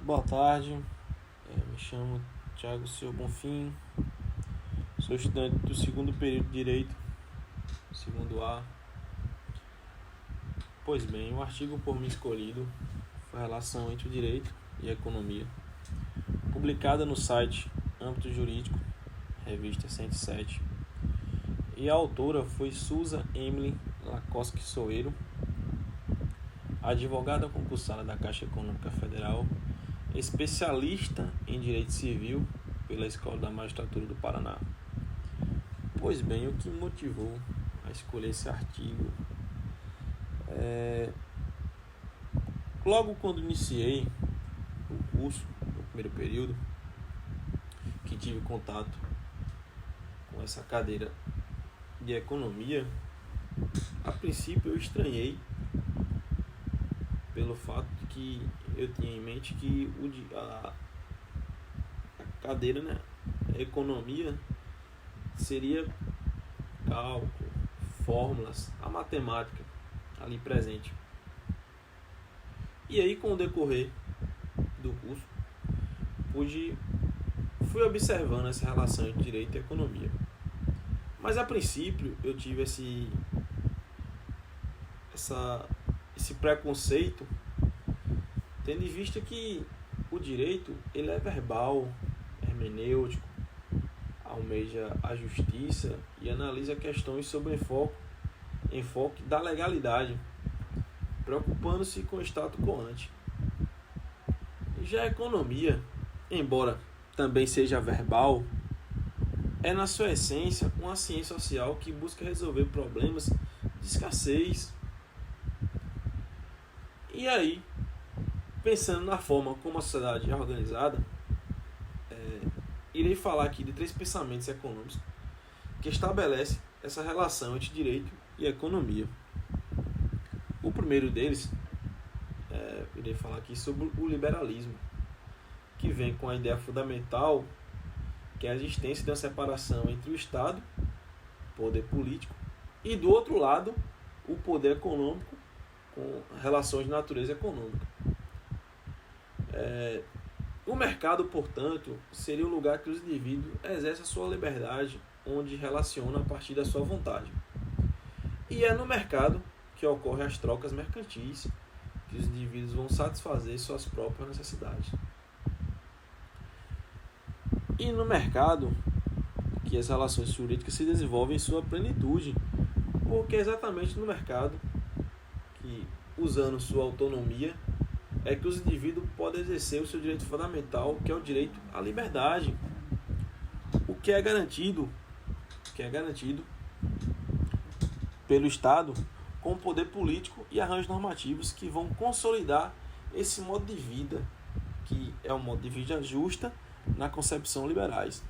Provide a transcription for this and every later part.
Boa tarde, me chamo Thiago Seu Bonfim, sou estudante do segundo período de Direito, segundo A. Pois bem, o artigo por mim escolhido foi a relação entre o Direito e a Economia, publicada no site Âmbito Jurídico, revista 107, e a autora foi Susan Emily Lacoste Soeiro, advogada concursada da Caixa Econômica Federal, especialista em Direito Civil pela Escola da Magistratura do Paraná. Pois bem, o que me motivou a escolher esse artigo logo quando iniciei o curso, no primeiro período, que tive contato com essa cadeira de Economia, a princípio eu estranhei pelo fato de que eu tinha em mente que a cadeira, a Economia, seria cálculo, fórmulas, a matemática ali presente. E aí, com o decorrer do curso, fui observando essa relação entre Direito e Economia. Mas a princípio eu tive esse preconceito, tendo em vista que o direito ele é verbal, hermenêutico, almeja a justiça e analisa questões sobre enfoque da legalidade, preocupando-se com o status quo ante. Já a economia, embora também seja verbal, é na sua essência uma ciência social que busca resolver problemas de escassez. E aí, pensando na forma como a sociedade é organizada, irei falar aqui de 3 pensamentos econômicos que estabelecem essa relação entre direito e economia. O primeiro deles, irei falar aqui sobre o liberalismo, que vem com a ideia fundamental que é a existência de uma separação entre o Estado, poder político, e do outro lado, o poder econômico, com relações de natureza econômica. O mercado, portanto, seria o lugar que os indivíduos exercem a sua liberdade, onde relacionam a partir da sua vontade. E é no mercado que ocorrem as trocas mercantis, que os indivíduos vão satisfazer suas próprias necessidades. E no mercado que as relações jurídicas se desenvolvem em sua plenitude, porque é exatamente no mercado que, usando sua autonomia, é que os indivíduos podem exercer o seu direito fundamental, que é o direito à liberdade, o que é garantido pelo Estado com o poder político e arranjos normativos que vão consolidar esse modo de vida, que é um modo de vida justa na concepção liberais.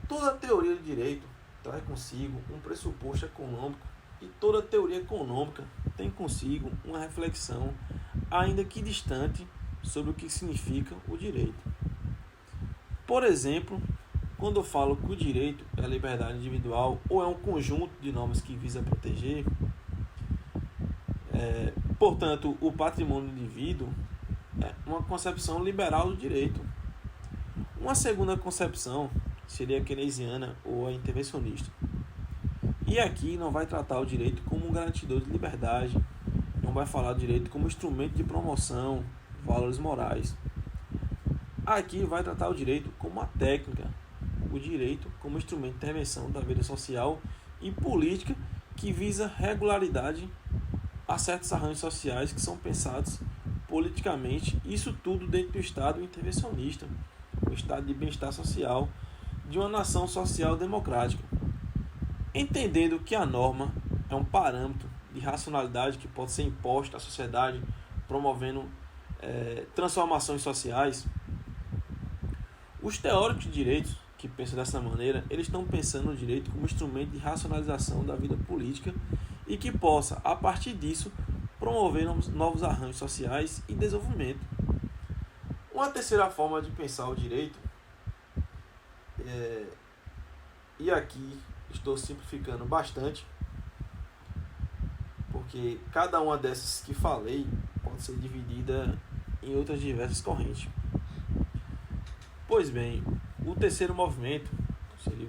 Toda teoria de direito traz consigo um pressuposto econômico e toda teoria econômica tem consigo uma reflexão, ainda que distante, sobre o que significa o direito. Por exemplo, quando eu falo que o direito é a liberdade individual ou é um conjunto de normas que visa proteger, portanto, o patrimônio do indivíduo é uma concepção liberal do direito. Uma segunda concepção seria a keynesiana ou a intervencionista. E aqui não vai tratar o direito como um garantidor de liberdade, não vai falar do direito como instrumento de promoção, valores morais. Aqui vai tratar o direito como uma técnica, o direito como instrumento de intervenção da vida social e política que visa regularidade a certos arranjos sociais que são pensados politicamente, isso tudo dentro do Estado intervencionista, o Estado de bem-estar social de uma nação social democrática. Entendendo que a norma é um parâmetro de racionalidade que pode ser imposto à sociedade, promovendo transformações sociais, os teóricos de direitos que pensam dessa maneira, eles estão pensando no direito como instrumento de racionalização da vida política e que possa, a partir disso, promover novos arranjos sociais e desenvolvimento. Uma terceira forma de pensar o direito, e aqui estou simplificando bastante, porque cada uma dessas que falei pode ser dividida em outras diversas correntes. Pois bem, o terceiro movimento seria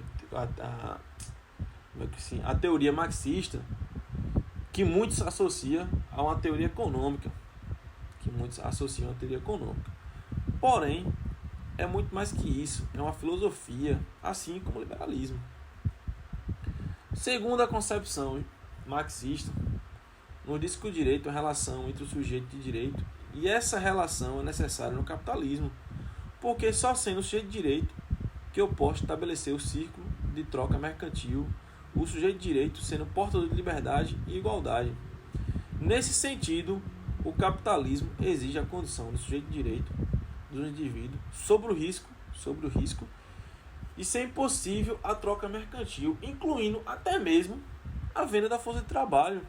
a teoria marxista, que muitos associam a uma teoria econômica. Porém, é muito mais que isso, é uma filosofia, assim como o liberalismo. Segundo a concepção marxista, nos diz que o direito é a relação entre o sujeito de direito, e essa relação é necessária no capitalismo, porque só sendo o sujeito de direito que eu posso estabelecer o círculo de troca mercantil, o sujeito de direito sendo portador de liberdade e igualdade. Nesse sentido, o capitalismo exige a condição do sujeito de direito do indivíduo sobre o risco e ser impossível a troca mercantil, incluindo até mesmo a venda da força de trabalho.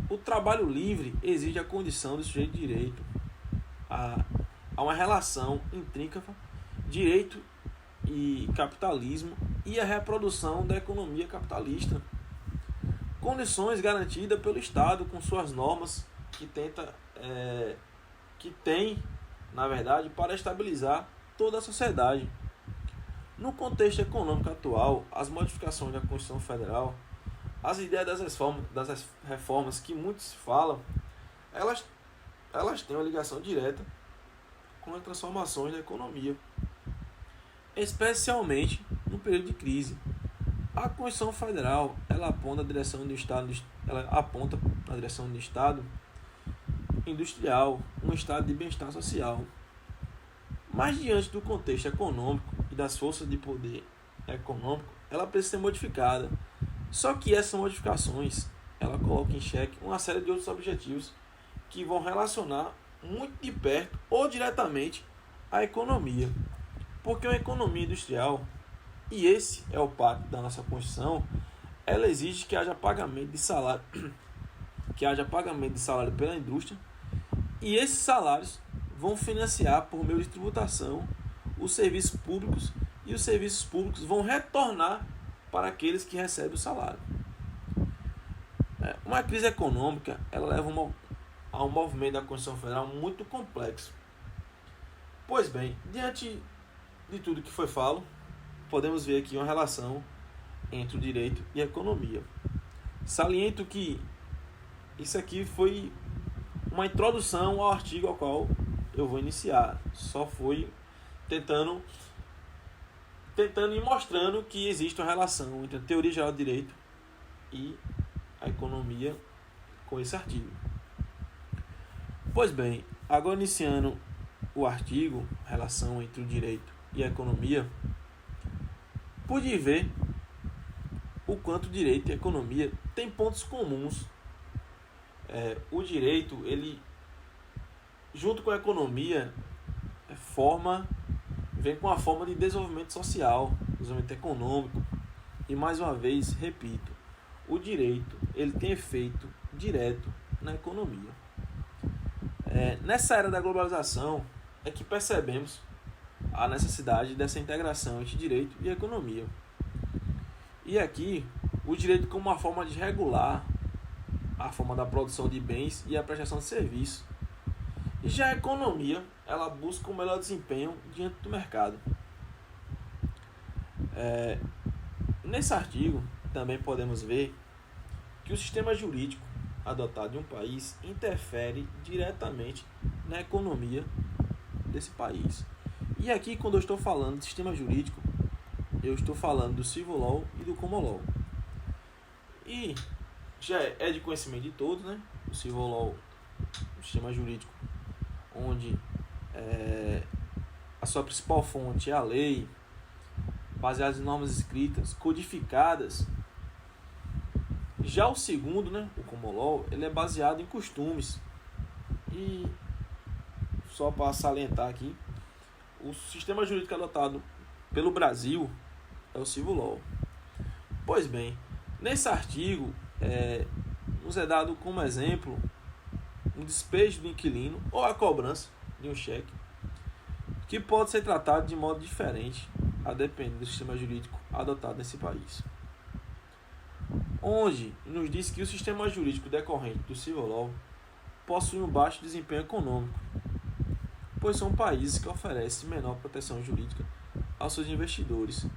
O trabalho livre exige a condição do sujeito de direito. Há uma relação intrínseca, direito e capitalismo e a reprodução da economia capitalista. Condições garantidas pelo Estado com suas normas que tem, na verdade, para estabilizar toda a sociedade. No contexto econômico atual, as modificações da Constituição Federal, as ideias das reformas que muitos falam, elas têm uma ligação direta com as transformações da economia, especialmente no período de crise. A Constituição Federal ela aponta a direção do Estado industrial, um estado de bem-estar social. Mas diante do contexto econômico e das forças de poder econômico, ela precisa ser modificada. Só que essas modificações, ela coloca em xeque uma série de outros objetivos que vão relacionar muito de perto ou diretamente a economia. Porque uma economia industrial, e esse é o pacto da nossa Constituição, ela exige que haja pagamento de salário, pela indústria, e esses salários vão financiar por meio de tributação os serviços públicos, e os serviços públicos vão retornar para aqueles que recebem o salário. Uma crise econômica ela leva a um movimento da Constituição Federal muito complexo. Pois bem, diante de tudo que foi falado, podemos ver aqui uma relação entre o direito e a economia. Saliento que isso aqui foi uma introdução ao artigo ao qual eu vou iniciar. Só foi tentando ir mostrando que existe uma relação entre a teoria geral do direito e a economia com esse artigo. Pois bem, agora iniciando o artigo, relação entre o direito e a economia, pude ver o quanto o direito e a economia têm pontos comuns. O direito, ele, junto com a economia, vem com a forma de desenvolvimento social, desenvolvimento econômico. E mais uma vez, repito, o direito ele tem efeito direto na economia. Nessa era da globalização é que percebemos a necessidade dessa integração entre direito e economia. E aqui, o direito como uma forma de regular a forma da produção de bens e a prestação de serviços. E já a economia, ela busca um melhor desempenho diante do mercado. Nesse artigo, também podemos ver que o sistema jurídico adotado em um país interfere diretamente na economia desse país. E aqui, quando eu estou falando de sistema jurídico, eu estou falando do Civil Law e do Common Law. E já é de conhecimento de todos, né? O Civil Law, o sistema jurídico, onde a sua principal fonte é a lei, baseada em normas escritas, codificadas. Já o segundo, né, o Common Law, ele é baseado em costumes. E só para salientar aqui, o sistema jurídico adotado pelo Brasil é o Civil Law. Pois bem, nesse artigo nos é dado como exemplo um despejo do inquilino ou a cobrança de um cheque, que pode ser tratado de modo diferente a depender do sistema jurídico adotado nesse país. Onde nos diz que o sistema jurídico decorrente do Civil Law possui um baixo desempenho econômico. pois são países que oferecem menor proteção jurídica aos seus investidores,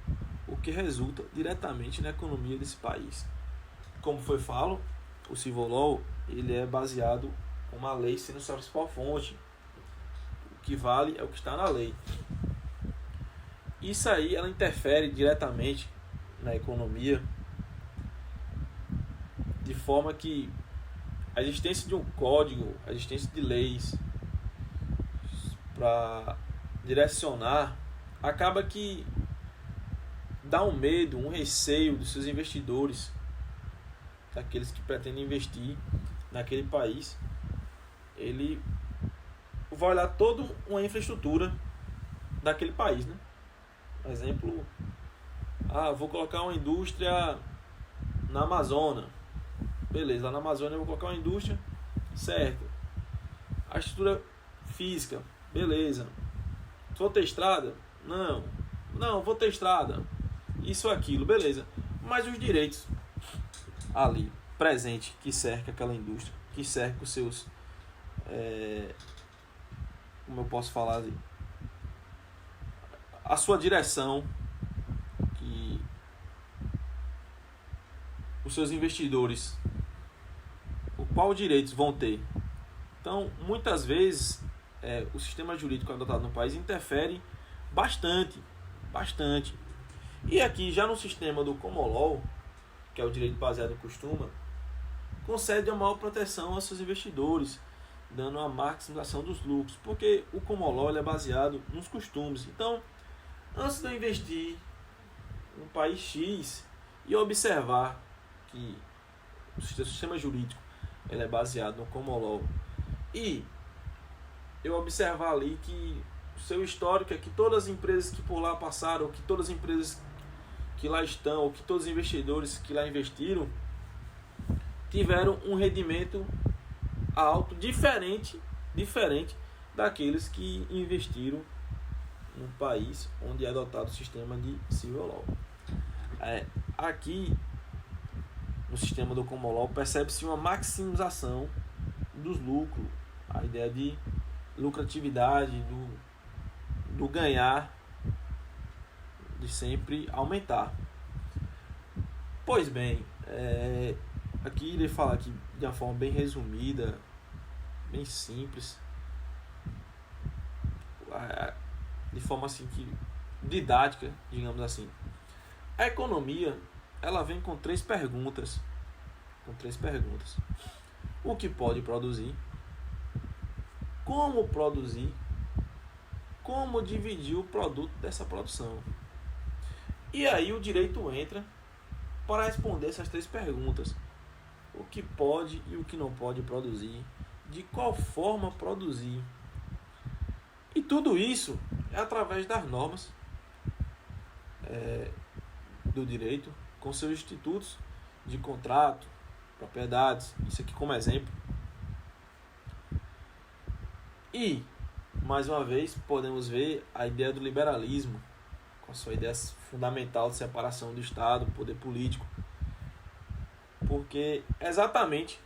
o que resulta diretamente na economia desse país. Como foi falado, o Civil Law ele é baseado com uma lei sendo sua principal fonte. O que vale é o que está na lei. Isso aí ela interfere diretamente na economia, de forma que a existência de um código, a existência de leis para direcionar, acaba que dá um medo, um receio dos seus investidores, daqueles que pretendem investir naquele país. Ele vai olhar toda uma infraestrutura daquele país, né? Por exemplo, vou colocar uma indústria na Amazônia. Beleza, lá na Amazônia eu vou colocar uma indústria, certo. A estrutura física, beleza. Vou ter estrada? Não, vou ter estrada. Isso, aquilo, beleza. Mas os direitos ali, presente, que cerca aquela indústria, que cerca os seus... como eu posso falar ali? A sua direção, que os seus investidores, qual direitos vão ter. Então, muitas vezes, o sistema jurídico adotado no país interfere bastante. E aqui, já no sistema do Common Law, que é o direito baseado em costume, concede a maior proteção aos seus investidores, dando a maximização dos lucros, porque o Common Law ele é baseado nos costumes. Então, antes de eu investir no país X e observar que o sistema jurídico ele é baseado no Common Law, e eu observar ali que o seu histórico é que todas as empresas que por lá passaram, ou que todas as empresas que lá estão, ou que todos os investidores que lá investiram tiveram um rendimento alto, diferente daqueles que investiram num país onde é adotado o sistema de Civil Law. Aqui, no sistema do Common Law, percebe-se uma maximização dos lucros, a ideia de lucratividade, do ganhar, de sempre aumentar. Pois bem, aqui ele fala aqui de uma forma bem resumida, bem simples, de forma assim que didática, digamos assim. A economia ela vem com três perguntas. O que pode produzir? Como produzir? Como dividir o produto dessa produção? E aí o direito entra para responder essas três perguntas. O que pode e o que não pode produzir? De qual forma produzir? E tudo isso é através das normas do direito, com seus institutos de contrato, propriedades, isso aqui como exemplo. E, mais uma vez, podemos ver a ideia do liberalismo, com a sua ideia fundamental de separação do Estado, do poder político. Porque, exatamente,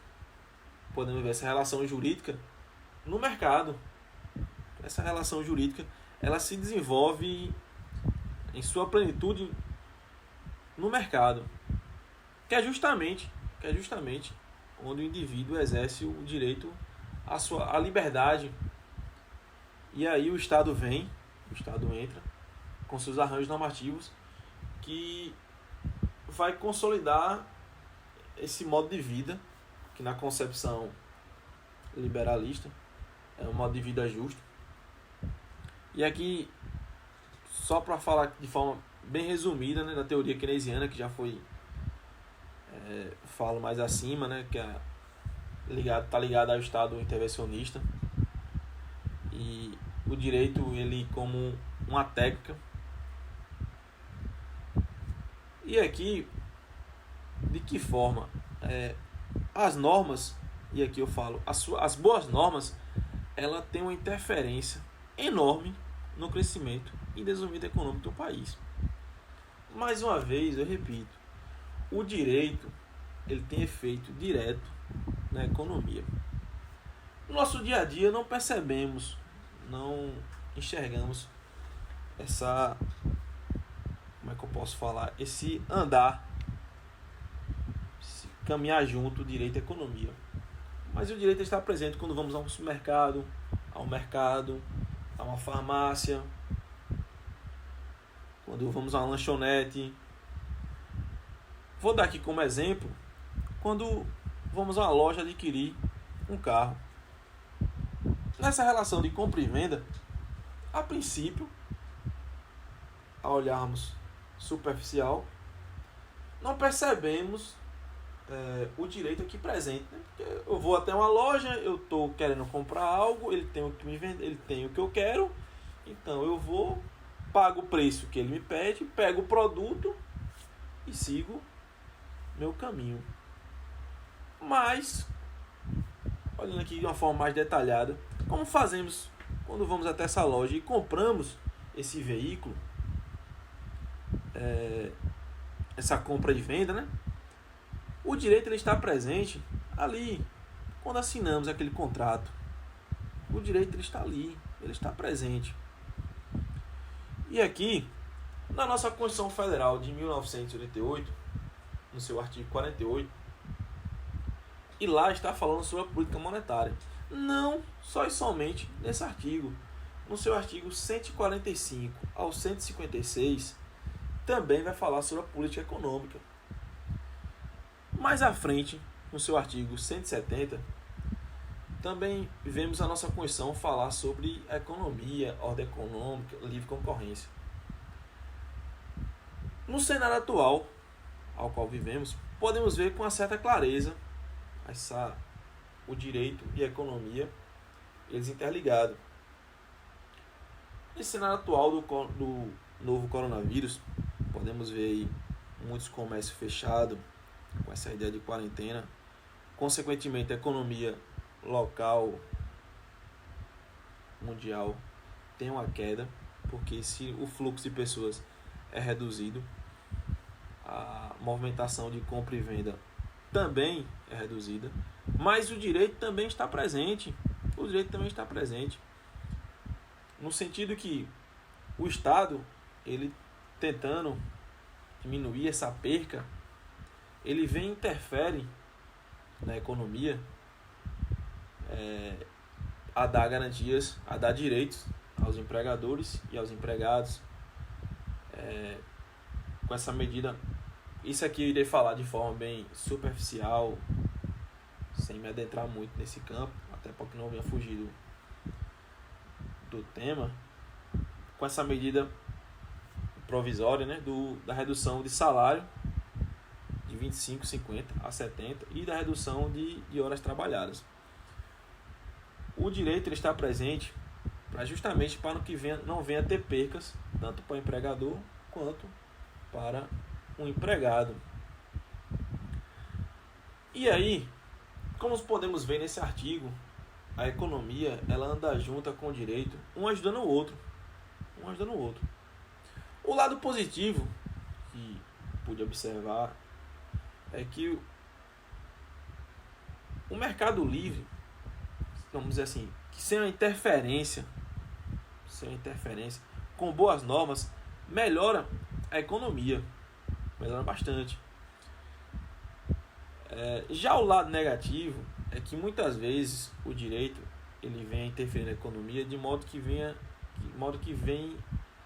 podemos ver essa relação jurídica no mercado. Essa relação jurídica, ela se desenvolve em sua plenitude no mercado, que é justamente onde o indivíduo exerce o direito à liberdade. E aí o Estado entra com seus arranjos normativos que vai consolidar esse modo de vida, que na concepção liberalista é um modo de vida justo. E aqui, só para falar de forma bem resumida, né, da teoria keynesiana, que já foi falo mais acima, né, que tá ligado ao Estado intervencionista, e o direito ele como uma técnica. E aqui, de que forma as normas, e aqui eu falo, as boas normas, ela tem uma interferência enorme no crescimento e desenvolvimento econômico do país. Mais uma vez, eu repito, o direito ele tem efeito direto na economia. No nosso dia a dia não percebemos, não enxergamos essa, como é que eu posso falar, esse andar, esse caminhar junto, direito e economia. Mas o direito está presente quando vamos a um supermercado, ao mercado, a uma farmácia, quando vamos a uma lanchonete. Vou dar aqui como exemplo, quando vamos a uma loja adquirir um carro. Nessa relação de compra e venda, a princípio, ao olharmos superficial, não percebemos o direito aqui presente, né? Porque eu vou até uma loja, eu estou querendo comprar algo, ele tem o que me vende, ele tem o que eu quero, então eu vou, pago o preço que ele me pede, pego o produto e sigo meu caminho. Mas, olhando aqui de uma forma mais detalhada, como fazemos quando vamos até essa loja e compramos esse veículo, essa compra e venda, né? O direito ele está presente ali, quando assinamos aquele contrato. O direito ele está ali, ele está presente. E aqui, na nossa Constituição Federal de 1988, no seu artigo 48, e lá está falando sobre a política monetária. Não só e somente nesse artigo. No seu artigo 145 ao 156, também vai falar sobre a política econômica. Mais à frente, no seu artigo 170, também vemos a nossa Constituição falar sobre a economia, ordem econômica, livre concorrência. No cenário atual, ao qual vivemos, podemos ver com uma certa clareza o direito e a economia, eles interligados. Nesse cenário atual do novo coronavírus, podemos ver aí muitos comércios fechados, com essa ideia de quarentena, consequentemente a economia local, mundial, tem uma queda, porque se o fluxo de pessoas é reduzido, a movimentação de compra e venda também é reduzida, mas o direito também está presente. O direito também está presente, no sentido que o Estado, ele tentando diminuir essa perca, ele vem e interfere na economia, a dar garantias, a dar direitos aos empregadores e aos empregados. Com essa medida, isso aqui eu irei falar de forma bem superficial, sem me adentrar muito nesse campo, até porque não venha fugir do tema. Com essa medida provisória, né, da redução de salário de 25, 50 a 70 e da redução de horas trabalhadas. O direito ele está presente justamente para que não venha ter percas, tanto para o empregador quanto para o empregado. E aí, como podemos ver nesse artigo, a economia ela anda junta com o direito, um ajudando o outro. O lado positivo que pude observar é que o mercado livre, vamos dizer assim, que sem a interferência, com boas normas, melhora a economia, melhora bastante. Já o lado negativo é que muitas vezes o direito ele vem a interferir na economia de modo que vem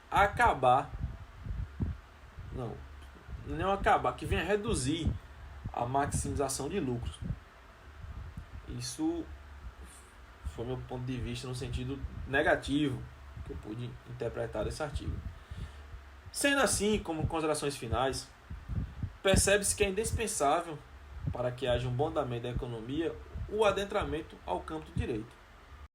a acabar, que venha a reduzir a maximização de lucros. Isso foi meu ponto de vista no sentido negativo que eu pude interpretar desse artigo. Sendo assim, como considerações finais, percebe-se que é indispensável para que haja um bom andamento da economia o adentramento ao campo do direito.